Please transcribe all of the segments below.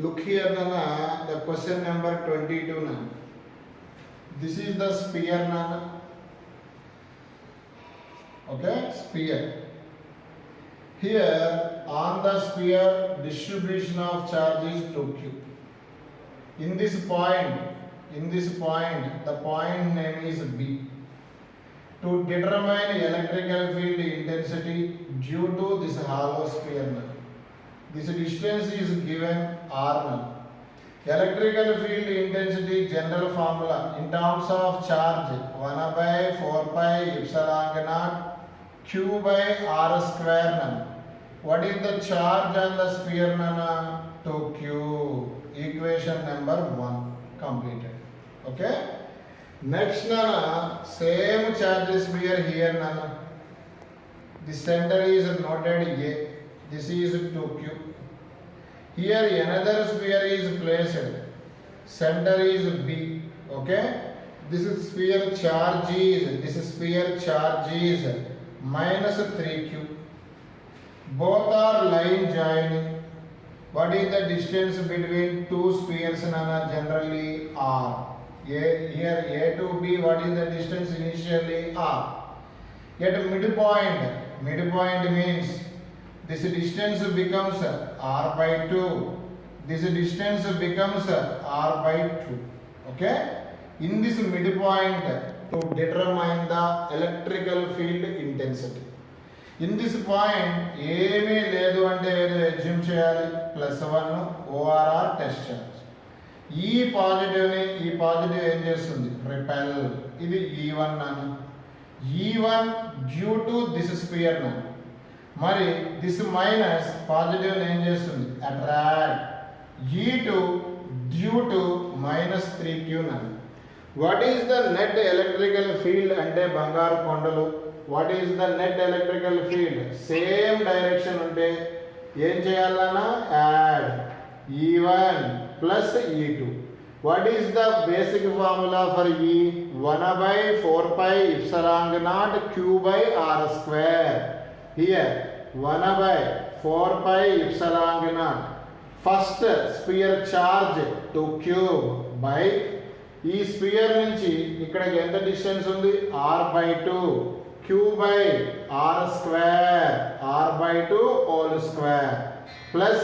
Look here, Nana, the question number 22. Nana. This is the sphere, Nana. Okay, sphere. Here, on the sphere, distribution of charge is 2q. In this point, the point name is B. To determine electrical field intensity due to this hollow sphere, Nana. This distance is given R. Electrical field intensity general formula in terms of charge 1 by 4 pi epsilon naught q by r square. What is the charge on the sphere? 2q. Equation number 1 completed. Okay. Next, same charge sphere here. The center is noted A. This is 2q. Here another sphere is placed. Center is B. Okay. This sphere charge is minus 3q. Both are line joining. What is the distance between two spheres? Generally R. Here A to B. What is the distance initially? R. At midpoint means this distance becomes R by 2. This distance becomes R by 2. Okay? In this midpoint, to determine the electrical field intensity. In this point, ఏమీ లేదు అంటే ఏదో assume చేయాలి. +1 ORR test charge. ఈ positive ఏం చేస్తుంది? Repel. ఇది E1 అని. E1 due to this spear నా. మరి దిస్ మైనస్ పాజిటివ్ ఏం చేస్తుంది? Attract. E2 due to -3q నా. What is the net electrical field అంటే బంగారు కొండలు. What is the net electrical field? Same direction ఉంటే ఏం చేయాలన్నా? Add E1 plus E2. What is the basic formula for E? 1 by 4 pi epsilon naught q by r square. Here 1 by 4 pi epsilon naught. First sphere charge 2q by ఈ spear నుంచి ఇక్కడికి ఎంత distance ఉంది? R by 2 q by r square, r by 2 whole square plus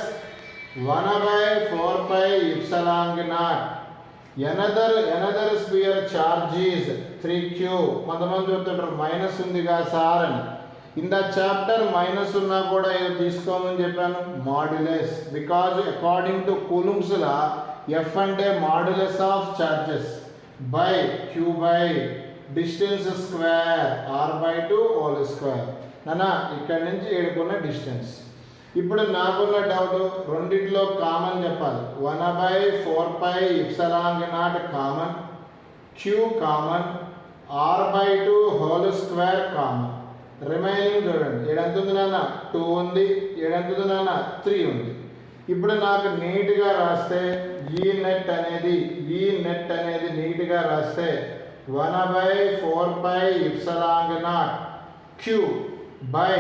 1 by 4 pi epsilon naught. Another sphere charge is 3q. కొంతమంది చెప్తుంటారు minus ఉందిగా sir అని. In the chapter minus ఉన్నా కూడా ఏదో తీసుకోమని చెప్పాను, modulus. Because according to Coulomb's law F అంటే modulus of charges by Q by distance square R by 2 whole square. నానా ఇక్కడ నుంచి ఏడుకున్న డిస్టెన్స్. ఇప్పుడు నాకున్న డౌట్, రెండిట్లో కామన్ చెప్పాలి. 1 by 4 pi epsilon naught common, q common, r by 2 whole square common. Remaining చూడండి, ఏడంత ఉంది నాన్న? 2 ఉంది. ఏడంత ఉంది నాన్న? 3 ఉంది. ఇప్పుడు నాకు నీట్గా రాస్తే ఈ నెట్ అనేది నీట్గా రాస్తే 1 by 4 pi epsilon naught q by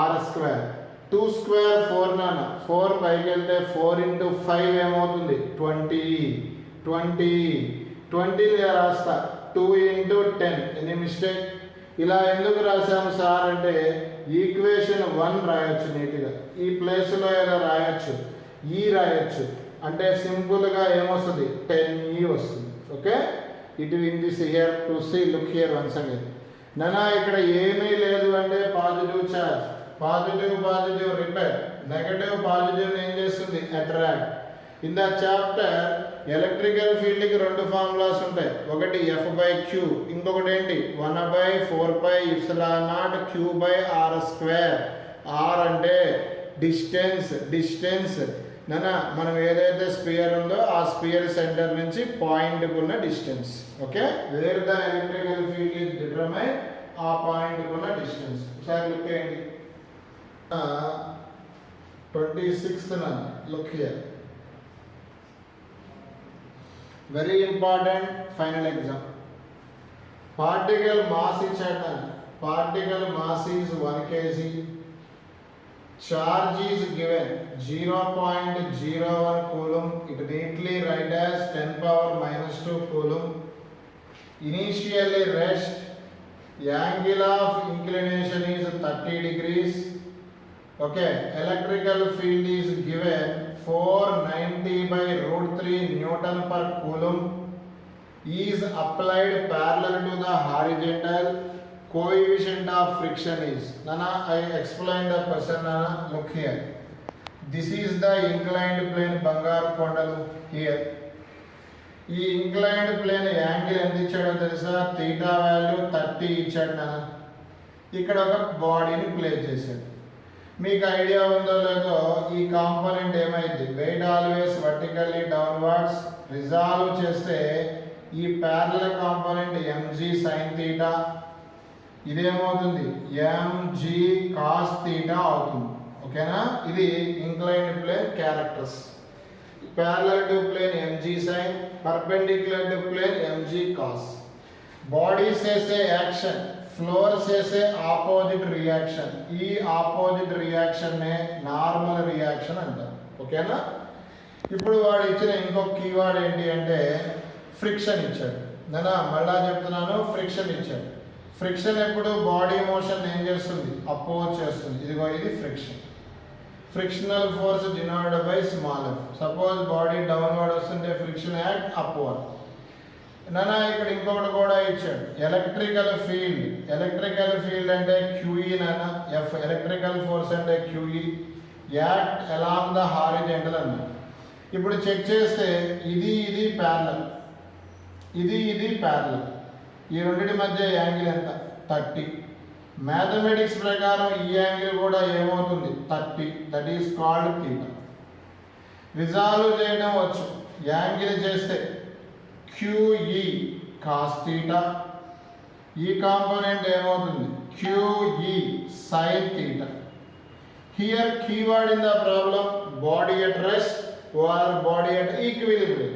r square. 2 square 4 నాన్న. 4 పైకి వెళ్తే 4 into 5 ఏమవుతుంది? 20 రాస్తా. 2 into 10. Any mistake? ఇలా ఎందుకు రాశాము సార్ అంటే ఈక్వేషన్ 1 రాయొచ్చు నీట్గా. ఈ ప్లేస్లో ఏదో రాయొచ్చు, ఈ రాయొచ్చు. అంటే సింపుల్గా ఏమొస్తుంది? 10e వస్తుంది. Okay, it in this here to see. Look here once again. నానా ఇక్కడ ఏమీ లేదు అంటే positive charge, positive repel, negative positive ఏం చేస్తుంది? Attract. In the chapter electrical ఫీల్డ్కి 2 ఫార్ములాస్ ఉంటాయి. ఒకటి ఎఫ్ బై క్యూ, ఇంకొకటి ఏంటి? 1 by 4 pi epsilon naught q by r square. R అంటే డిస్టెన్స్. నానా మనం ఏదైతే స్పియర్ ఉందో ఆ స్పియర్ సెంటర్ నుంచి పాయింట్కి ఉన్న distance. Okay, where the electrical field is determine, ఆ పాయింట్కి ఉన్న డిస్టెన్స్. ఒకసారి లుక్ చేయండి. 26th నాన్న. Look here, very important final exam. Particle mass ఇచ్చాడు. Particle mass is 1 kg. Charge is given 0.01 coulomb. It neatly write as 10 power minus 2 coulomb. Initially rest. Angle of inclination is 30 degrees. Okay. Electrical field is given 490 by root 3 Newton per coulomb. Is applied parallel to the horizontal. Coefficient of friction is, Nana, I explained the question, Nana, look here. This is the inclined plane Bangarkondalu here. ఈ inclined plane angle ఎంత ఇచ్చాడో తెలుసా? Theta value 30 ఇచ్చాడు నాన్న. ఇక్కడ ఒక బాడీని place చేశాడు. మీకు ఐడియా ఉందో లేదో ఈ కాంపోనెంట్ ఏమైంది? Weight always vertically downwards. Resolve చేస్తే ఈ parallel component mg sin theta ఇదేమవుతుంది? mg cos థీటా అవుతుంది. ఓకేనా? ఇది inclined plane characters. parallel to plane mg sin, perpendicular to plane mg cos. Body says a action, floor says a opposite reaction. ఈ opposite reaction నే normal reaction అంటారు. ఓకేనా? ఇప్పుడు వాడు ఇచ్చిన ఇంకొక కీవర్డ్ ఏంటి అంటే ఫ్రిక్షన్ ఇచ్చాడు. నేను మళ్ళా చెప్తున్నాను, ఫ్రిక్షన్ ఇచ్చాడు. ఫ్రిక్షన్ ఎప్పుడు బాడీ మోషన్ ఏం చేస్తుంది? అపోజ్ చేస్తుంది. ఇదిగో ఇది friction. Frictional force denoted by small F. Suppose body downward వస్తుంటే ఫ్రిక్షన్ యాక్ట్ అప్వర్డ్. నానా ఇక్కడ ఇంకొకటి కూడా ఇచ్చాడు, ఎలక్ట్రికల్ ఫీల్డ్. ఎలక్ట్రికల్ ఫీల్డ్ అంటే క్యూఈ నానా. ఎఫ్ ఎలక్ట్రికల్ ఫోర్స్ అంటే QE act along the horizontal అన్నాడు. ఇప్పుడు చెక్ చేస్తే ఇది ప్యారలల్, ఇది ప్యారలల్. ఈ రెండింటి మధ్య యాంగిల్ ఎంత? 30. మ్యాథమెటిక్స్ ప్రకారం ఈ యాంగిల్ కూడా ఏమవుతుంది? 30. That is called theta. Resolve చేయడం వచ్చు. యాంగిల్ చేస్తే QE cos థీటా. ఈ కాంపోనెంట్ ఏమవుతుంది? QE sin theta. Here keyword in the problem, body at rest or body at equilibrium.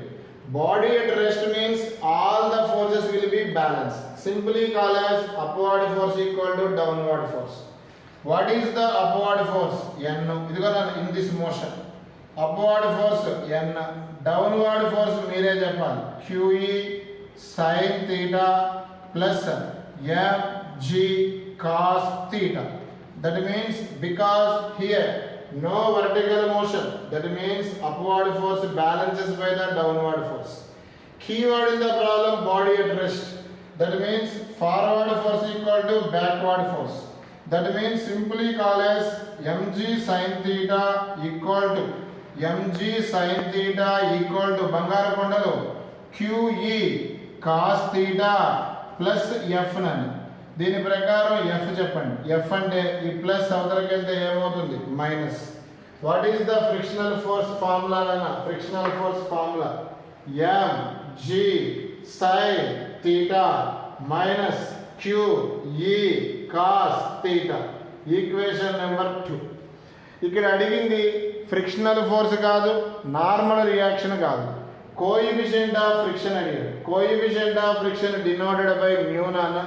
Body at rest means all the forces will be balanced. Simply call as upward force equal to downward force. What is the upward force? N. ఇదిగో in this motion. Upward force N. Downward force మీరే చెప్పాలి. QE sin theta plus mg cos theta. That means because here no vertical motion, that means upward force balances by the downward force. Keyword in the problem, body at rest. That means forward force equal to backward force. That means simply call as mg sin theta equal to Bangarkondalu QE cos theta plus f nani. దీని ప్రకారం F చెప్పండి. F అంటే ఈ plus అవతలకి వెళ్తే ఏమవుతుంది? Minus. What is the frictional force formula అన్న? Frictional force formula mg sin theta minus QE cos theta. Equation number 2. ఇక్కడ అడిగింది ఫ్రిక్షనల్ ఫోర్స్ కాదు, నార్మల్ రియాక్షన్ కాదు, కోఎఫిషియంట్ ఆఫ్ ఫ్రిక్షన్ అడిగాడు. Coefficient of friction denoted by mu నాన్న.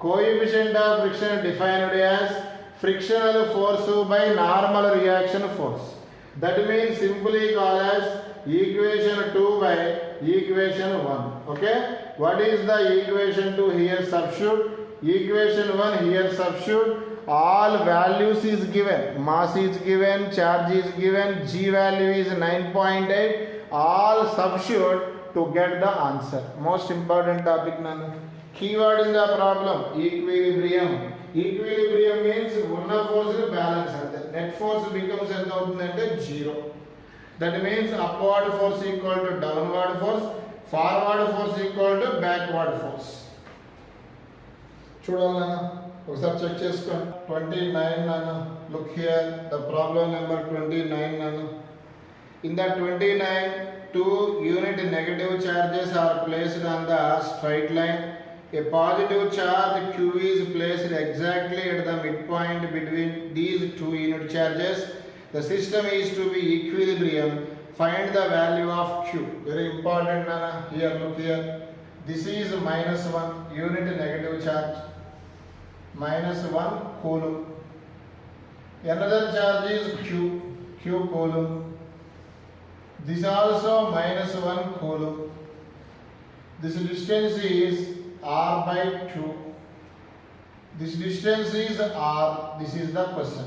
Coefficient of friction defined as frictional force by normal reaction force. That means simply call as equation 2 by equation 1. Okay? What is the equation 2 here? Substitute. Equation 1 here substitute. All values is given. Mass is given, charge is given, G value is 9.8. All substitute to get the answer. Most important topic nanu. Keyword in the problem, equilibrium. Equilibrium means ఉన్న force balance ante. Net force becomes ఎంత అవుతుందంటే 0. That means upward force equal to downward force, forward force equal to backward force. చూడాలన్నా ఒకసారి check చేసుకోండి. 29 నాన్న. Look here, the problem number 29 నాన్న. In the 29, 2 unit negative charges are placed on the straight line. A positive charge Q is placed exactly at the midpoint between these two unit charges. The system is to be equilibrium. Find the value of Q. Very important, Nana. Here, look here. This is -1 unit negative charge. -1 coulomb. Another charge is Q coulomb. This also minus 1 coulomb. This distance is R by 2. This distance is R. This is the question.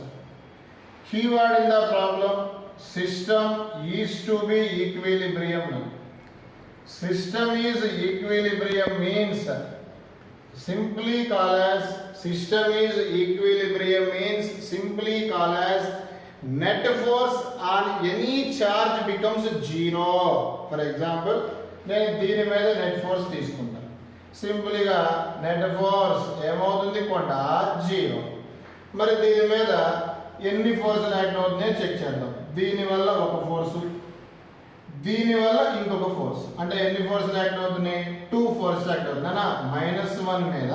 Keyword in the problem, system is to be equilibrium. System is equilibrium means simply call as system is equilibrium means simply call as net force on any charge becomes 0. For example, నేను దీని మీద net force తీసుకుంటాను. సింపుల్గా net force ఏమవుతుంది కొండ 0. మరి దీని మీద ఎన్ని ఫోర్సులు యాక్ట్ అవుతున్నాయో చెక్ చేద్దాం. దీనివల్ల ఒక ఫోర్సు, దీనివల్ల ఇంకొక ఫోర్స్, అంటే ఎన్ని ఫోర్సులు యాక్ట్ అవుతున్నాయి? 2 ఫోర్స్ యాక్ట్ అవుతుంది అన్న. -1 మీద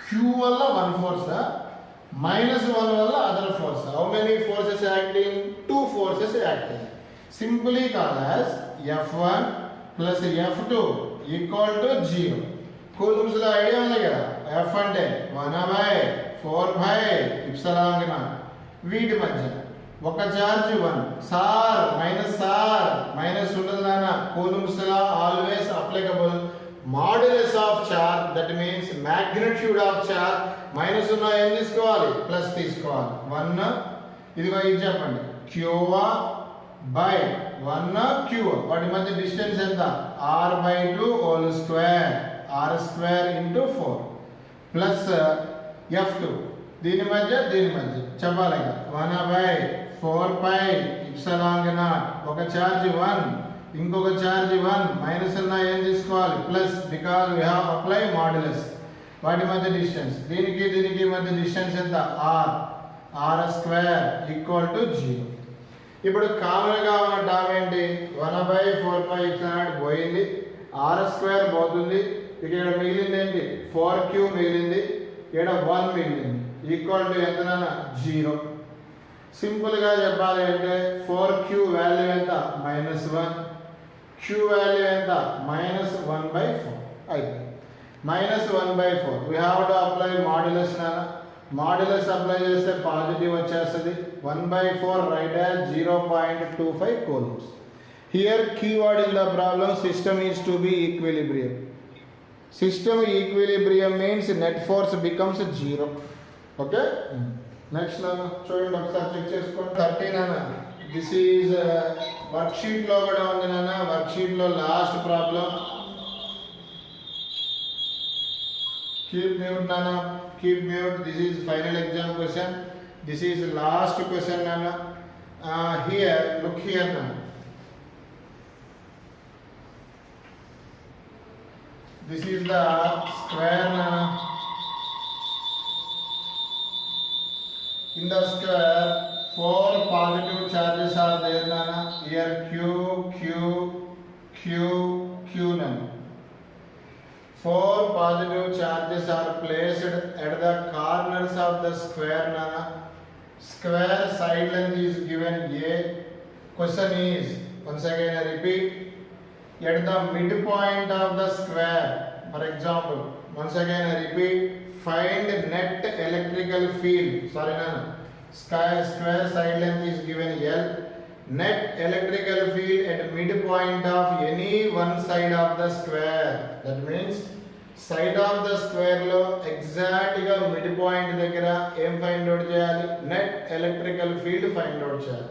Q వల్ల 1 ఫోర్స్, -1 వల్ల other force. How many forces acting? 2 forces acting. Simply call as F1 plus F2 equal to 0. Coulombs లో ఐడియా ఉంది కదా, F అంటే 1/4πε0. వీటి మధ్య ఒక ఛార్జ్ 1 సార్ మైనస్ ఉండదు నాన్న. Coulomb's law always applicable. Modulus of charge, that means magnitude of charge. Minus ఉన్న ఏం తీసుకోవాలి? ప్లస్ తీసుకోవాలి. 1 ఇదిగో ఇది చెప్పండి, Q/1 Q. వాటి మధ్య డిస్టెన్స్ ఎంత? R/2 whole square, R² into 4 plus F2. దీని మధ్య చెప్పాలి, 1/4πε0. ఒక ఛార్జ్ 1, ఇంకొక ఛార్జ్ 1. మైనస్ ఉన్న ఏం తీసుకోవాలి? Plus, because we have apply modulus. వాటి మధ్య డిస్టెన్స్, దీనికి మధ్య డిస్టెన్స్ ఎంత? R² equal to 0. ఇప్పుడు కామన్ గా ఉన్న టర్మ్ ఏంటి? 1/4πε0 పోయింది, R² పోతుంది. ఇక్కడ మిగిలింది ఏంటి? 4Q మిగిలింది, ఇక్కడ 1 మిగిలింది. ఈక్వల్ టు ఎంత నాన్న? 0. సింపుల్ గా చెప్పాలి అంటే 4Q వాల్యూ ఎంత? -1. Q వాల్యూ ఎంత? -1/4. అయిపోయింది. -1/4. We have to apply modulus నాన్న. మాడ్యులస్ అప్లై చేస్తే పాజిటివ్ వచ్చేస్తుంది. 1/4 right as 0.25 coulombs. Here keyword in the problem, system is to be equilibrium. System equilibrium means net force becomes 0. Okay? Next నాన్న చూడండి, ఒకసారి check చేసుకోండి. 13 నాన్న, దిస్ ఈజ్ వర్క్షీట్ లో కూడా ఉంది నాన్న. వర్క్షీట్ లో లాస్ట్ ప్రాబ్లం. కీప్ మ్యూట్ నాన్న, keep mute. This is final exam question. This is lost question నాన్న. హియర్ లుక్ హియర్ నాన్న. This is the square nana. In the square, 4 positive charges are there nana. Here Q nana. 4 positive charges are placed at the corners of the square nana. Square side length is given A. Question is, once again I repeat, at the midpoint of the square. For example, once again I repeat, find net electrical field. Sorry nana. Square side length is given L. Net electrical field at midpoint of any one side of the square. That means side of the square లో exact గా mid point దగ్గర ఏం find out చేయాలి? Net electrical field find out చేయాలి.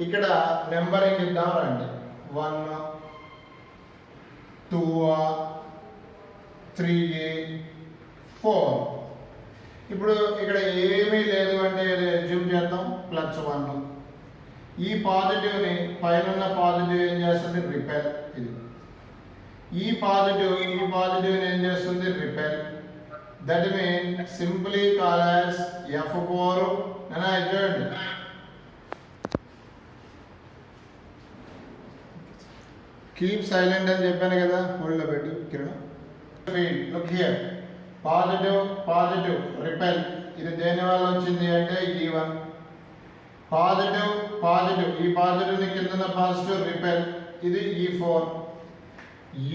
ఇక్కడ numbering ఇద్దాం రండి. 1 2 3 4. ఇప్పుడు ఇక్కడ ఏమీ లేదు అంటే అజ్యూమ్ చేద్దాం, +1. ఈ పాజిటివ్ని పైన పాజిటివ్ ఏం చేస్తుంది? రిపెల్. ఇది ఈ పాజిటివ్ని ఏం చేస్తుంది? Repel. That mean simply call as F4. అని చూడండి, కీప్ సైలెంట్ అని చెప్పాను కదా, హోల్డ్లో పెట్టు Kiran. Field look here, positive repel. ఇది దేని వల్ల వచ్చింది అంటే E1. పాజిటివ్ ఈ పాజిటివ్ని కింద పాజిటివ్ రిపెల్. ఇది E4.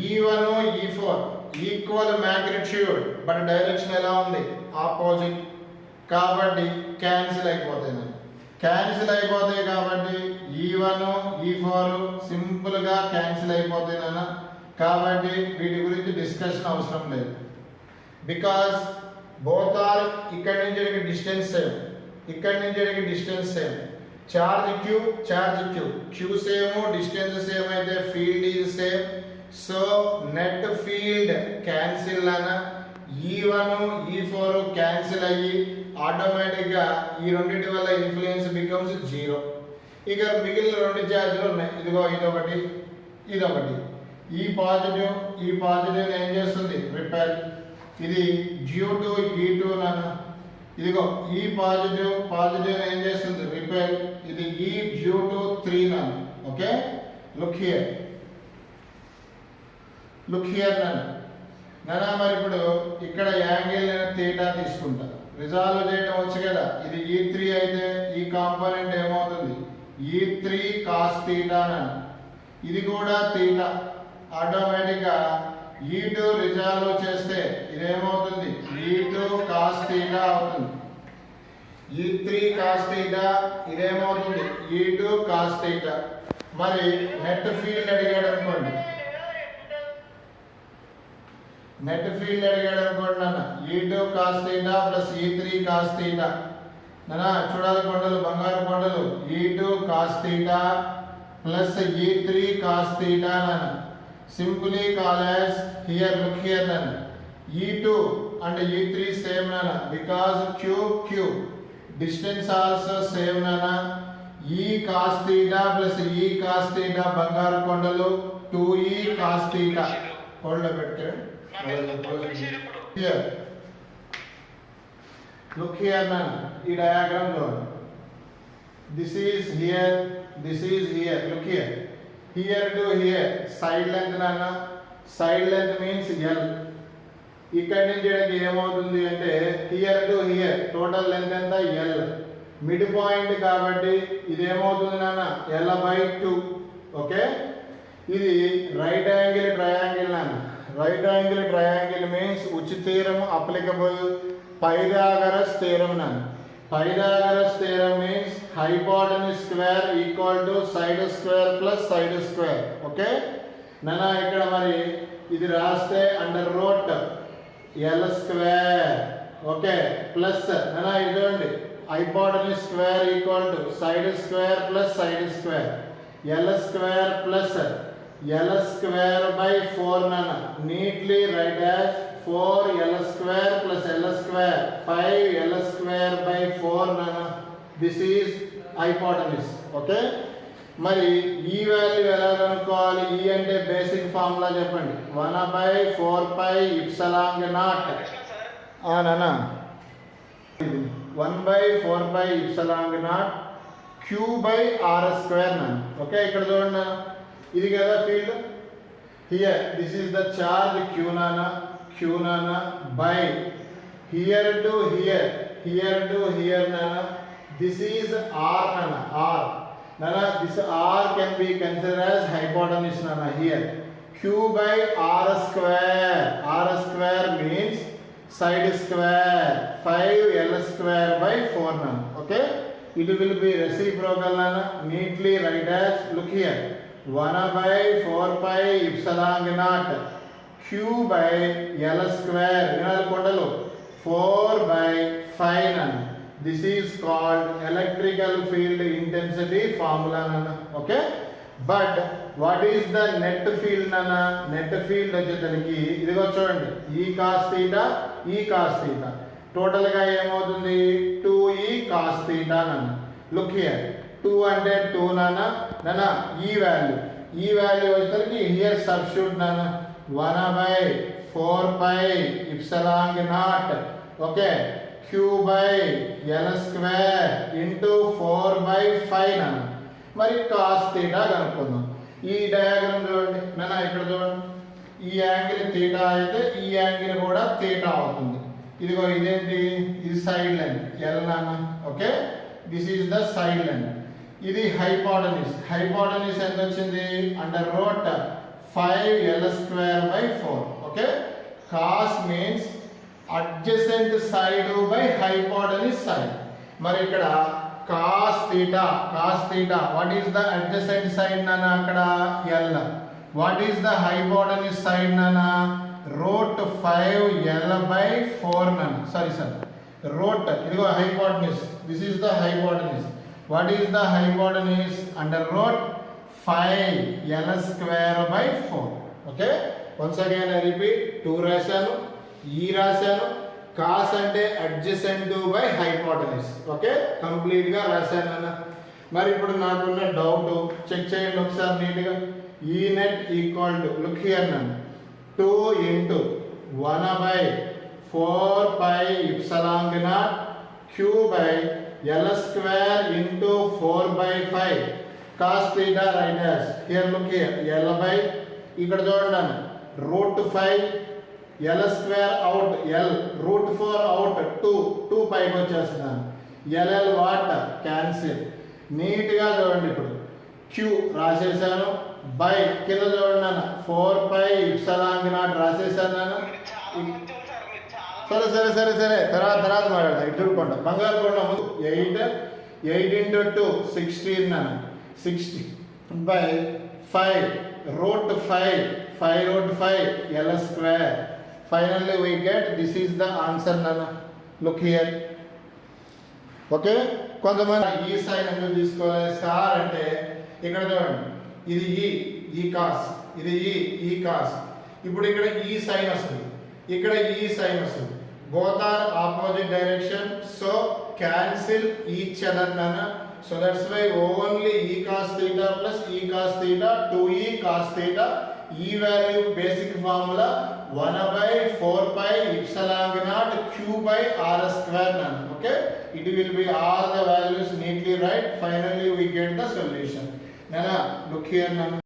E1 E4 equal magnitude, but direction ఎలా ఉంది? ఆపోజిట్. కాబట్టి క్యాన్సిల్ అయిపోతాయి. క్యాన్సిల్ అయిపోతాయి కాబట్టి E1 E4 సింపుల్గా క్యాన్సిల్ అయిపోతాయి నాన్న. కాబట్టి వీటి గురించి డిస్కషన్ అవసరం లేదు. బికాజ్ బోత్ ఆర్ ఇక్కడి నుంచి డిస్టెన్స్ సేమ్, ఇక్కడి నుంచి distance same. Charge Q same, distance same అయితే field is same. So net field cancel అన్న E1 E4 క్యాన్సిల్ అయ్యి ఆటోమేటిక్గా ఈ రెండింటి వల్ల ఇన్ఫ్లుయెన్స్ బికమ్స్ 0. ఇక మిగిలిన రెండు ఛార్జీలు ఉన్నాయి. ఇదిగో ఇదొకటి. ఈ పాజిటివ్ ఏం చేస్తుంది? రిపెల్. ఇది డ్యూ టు E2 నాన్న. ఇదిగో ఈ పాజిటివ్ ఏం చేస్తుంది? రిపెల్. ఇది ఈ డ్యూ టు 3 నాన్న. ఓకే, లుక్ హియర్ నాన్న. మరి ఇప్పుడు ఇక్కడ యాంగిల్ నేను థీటా తీసుకుంటా. రిజాల్వ్ చేయడం వచ్చు కదా. ఇది E3 అయితే ఈ కాంపోనెంట్ ఏమవుతుంది? E3 cos థీటా నాన్న. ఇది కూడా థీటా. ఆటోమేటిక్గా E2 రిజాల్వ్ చేస్తే ఇదేమవుతుంది? E2 cos థీటా అవుతుంది. E3 cos థీటా ఇదేమవుతుంది? E2 cos theta. మరి నెట్ ఫీల్డ్ అడిగాడు అనుకోండి నాన్న, E2 cos theta plus E3 cos theta నాన్న. చూడాలి కొండలు, బంగారు కొండలు. E2 cos theta plus E3 cos theta నాన్న. Simply call as here, look here నాన్న. E2 అండ్ E3 సేమ్ నాన్న, because Q distance also same నాన్న. E cos theta plus E cos theta బంగారు కొండలు 2E cos థీటా. హోల్డ్ పెట్టారు. Here, look here man, ఈ diagram లో this is here, look here to here side length నాన్న. side length means L. ఇక్కడ నుంచి ఏమవుతుంది అంటే here to here total length ఎంత? L. మిడ్ పాయింట్ కాబట్టి ఇది ఏమవుతుంది నాన్న? L/2. ఓకే, ఇది రైట్ యాంగిల్ ట్రయాంగిల్ నాన్న. రైట్ యాంగిల్ ట్రయాంగిల్ మీన్స్ ఉచి థీరం అప్లికబుల్. పైథాగరస్ థీరం నాన్న. Pythagoras theorem means hypotenuse square equal to side square plus side square. Okay నాన్న, ఇక్కడ మరి ఇది రాస్తే under root L square. Okay, plus నాన్న ఇదండి hypotenuse square equal to side square plus side square. L square plus L square by 4 nana. Neatly write as 4 L square plus L square 5 L square by 4 nana. This is hypotenuse. Okay. మరి ఈ value ఎలా కనుక్కోవాలి? ఈ అంటే basic formula చెప్పండి. 1/4 pi epsilon naught. నానా 1/4 pi epsilon naught Q by R square నాన్న. Okay, ఇక్కడ చూడండి, ఇది కదా field. Here this is the charge Q నానా బై హియర్ టు హియర్ నానా. దిస్ ఈజ్ ఆర్ నానా. This R can be considered as hypotenuse నానా. Here Q by R square means side square 5 L square by 4 నానా. Okay, it will be reciprocal nana. Neatly write as, look here, 1/4 pi epsilon naught Q by L square vinal kondalu 4/5 nana. This is called electrical field intensity formula nana. Okay, but what is the net field nana? Net field వచ్చేసరికి ఇదిగో చూడండి, E cos theta total గా ఏమవుతుంది? 2E cos theta నాన్న. Look here, 2 అంటే 2 నాన్న. ఈ value వచ్చేసరికి హియర్ సబ్స్టిట్యూట్ నాన్న. 1/4 pi epsilon naught. Okay, Q by L square into 4/5 నాన్న. మరి cos theta కనుక్కుందాం. ఈ డయాగ్రామ్ చూడండి నాన్న, ఇక్కడ చూడండి, ఈ యాంగిల్ థీటా అయితే ఈ యాంగిల్ కూడా థీటా అవుతుంది. ఇదిగో ఇదేంటి? ఇది సైడ్ లైన్ L నాన్న. Okay, this is the side line. ఇది హైపోటెన్యూస్ ఎంత వచ్చింది? Under root 5 L square by 4. Okay, cos means adjacent side by hypotenuse side. మరి ఇక్కడ cos theta. What is the adjacent side nana akkada? L. What is the hypotenuse side nana? Root 5 L by 4 nana. Sorry. Root, idigo hypotenuse. This is the hypotenuse. What is the hypotenuse? Under root 5 L square by 4. Okay? Once again I repeat, 2 రాశాను, E రాశాను, cos అంటే adjacent to by hypotenuse. Okay, complete గా రాశాను అన్న. మరి ఇప్పుడు నాకున్న doubt check చేయండి ఒకసారి నీట్గా. E net equal to, look here నన్ను, 2 into 1 by 4 pi epsilon naught q by L square into 4 by 5 cos theta right as. Here look here, L by, ఇక్కడ చూడండి, root 5 L square out, L root 4 out, 2 పైకి వచ్చేస్తున్నాను. LL what cancel. నీట్గా చూడండి, ఇప్పుడు Q రాసేసాను, by కింద చూడండి 4 పై ఇప్సలాంగ్ not రాసేసాను. సరే తర్వాత మాట్లాడతా. ఇటు చూడకుండా బంగారు కొండ ముందు 8 into 2 16 నాన్న, 60 by 5 root 5 root 5 L square. Finally we get, this is the answer nana. Look here. Okay, కొంతమంది ఈ సైన్ ఎందుకు తీసుకోవాలి సార్ అంటే, ఇక్కడ చూడండి, ఇది ఈ కాస్, ఇది ఈ కాస్. ఇప్పుడు ఇక్కడ ఈ సైన్ వస్తుంది, ఇక్కడ ఈ సైన్ వస్తుంది. Both are opposite direction, so cancel each other నాన్న. So that's why only E cos theta plus E cos theta 2e cos theta. E value basic formula 1 by 4 pi epsilon naught q by r square nana. Okay, it will be all the values neatly right. Finally we get the solution nana. Look here nana.